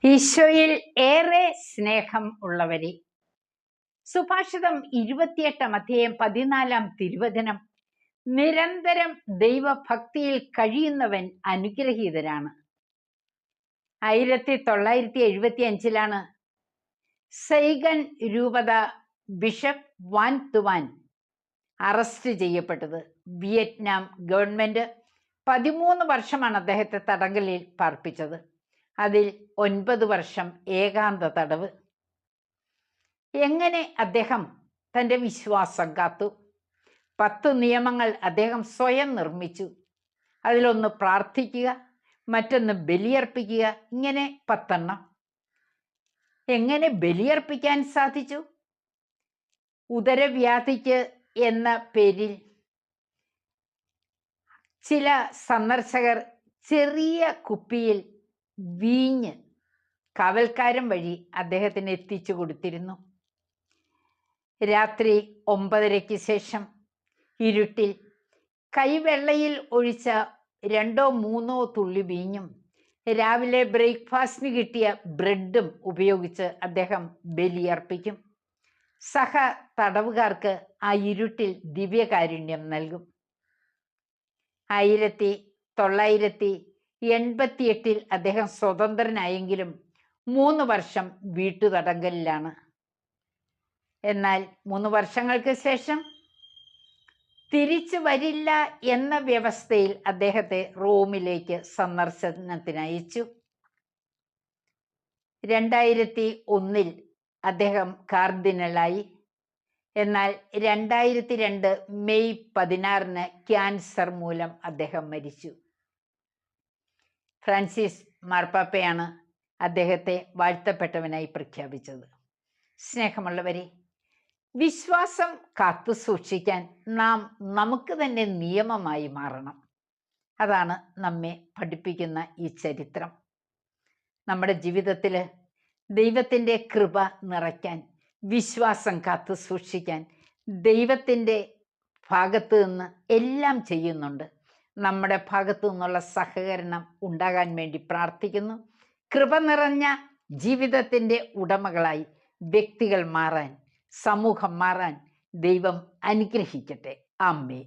ഈശോയിൽ ഏറെ സ്നേഹം ഉള്ളവരെ, സുഭാഷിതം 28-14 തിരുവചനം, നിരന്തരം ദൈവഭക്തിയിൽ കഴിയുന്നവൻ അനുഗ്രഹീതരാണ്. 1975 സൈഗൻ രൂപത ബിഷപ്പ് വാൻ തുവാൻ അറസ്റ്റ് ചെയ്യപ്പെട്ടത്. വിയറ്റ്നാം ഗവൺമെന്റ് 13 വർഷമാണ് അദ്ദേഹത്തെ തടങ്കലിൽ പാർപ്പിച്ചത്. അതിൽ 9 വർഷം ഏകാന്ത തടവ്. എങ്ങനെ അദ്ദേഹം തൻ്റെ വിശ്വാസം കാത്തു? 10 നിയമങ്ങൾ അദ്ദേഹം സ്വയം നിർമ്മിച്ചു. അതിലൊന്ന് പ്രാർത്ഥിക്കുക, മറ്റൊന്ന് ബലിയർപ്പിക്കുക, ഇങ്ങനെ 10 എങ്ങനെ ബലിയർപ്പിക്കാൻ സാധിച്ചു? ഉദരവ്യാധിക്ക് എന്ന പേരിൽ ചില സന്ദർശകർ ചെറിയ കുപ്പിയിൽ വീഞ്ഞ് കാവൽക്കാരൻ വഴി അദ്ദേഹത്തിന് എത്തിച്ചു കൊടുത്തിരുന്നു. രാത്രി 9:30 ശേഷം ഇരുട്ടിൽ കൈവെള്ളയിൽ ഒഴിച്ച 2-3 തുള്ളി വീഞ്ഞും രാവിലെ ബ്രേക്ക്ഫാസ്റ്റിന് കിട്ടിയ ബ്രെഡും ഉപയോഗിച്ച് അദ്ദേഹം ബലിയർപ്പിക്കും. സഹ തടവുകാർക്ക് ആ ഇരുട്ടിൽ ദിവ്യകാരുണ്യം നൽകും. 1988 അദ്ദേഹം സ്വതന്ത്രനായെങ്കിലും 3 വർഷം വീട്ടുതടങ്കലിലാണ്. എന്നാൽ 3 വർഷങ്ങൾക്ക് ശേഷം തിരിച്ചു വരില്ല എന്ന വ്യവസ്ഥയിൽ അദ്ദേഹത്തെ റോമിലേക്ക് സന്ദർശനത്തിന് അയച്ചു. 2001 അദ്ദേഹം കാർഡിനലായി. എന്നാൽ 2002 മെയ് 16 ക്യാൻസർ മൂലം അദ്ദേഹം മരിച്ചു. ഫ്രാൻസിസ് മാർപ്പാപ്പയാണ് അദ്ദേഹത്തെ വാഴ്ത്തപ്പെട്ടവനായി പ്രഖ്യാപിച്ചത്. സ്നേഹമുള്ളവരെ, വിശ്വാസം കാത്തു സൂക്ഷിക്കാൻ നാം നമുക്ക് തന്നെ നിയമമായി മാറണം. അതാണ് നമ്മെ പഠിപ്പിക്കുന്ന ഈ ചരിത്രം. നമ്മുടെ ജീവിതത്തിൽ ദൈവത്തിൻ്റെ കൃപ നിറയ്ക്കാൻ, വിശ്വാസം കാത്തു സൂക്ഷിക്കാൻ ദൈവത്തിൻ്റെ ഭാഗത്ത് നിന്ന് എല്ലാം ചെയ്യുന്നുണ്ട്. നമ്മുടെ ഭാഗത്തു നിന്നുള്ള സഹകരണം ഉണ്ടാകാൻ വേണ്ടി പ്രാർത്ഥിക്കുന്നു. കൃപ നിറഞ്ഞ ജീവിതത്തിൻ്റെ ഉടമകളായി വ്യക്തികൾ മാറാൻ, സമൂഹം മാറാൻ ദൈവം അനുഗ്രഹിക്കട്ടെ. ആമേൻ.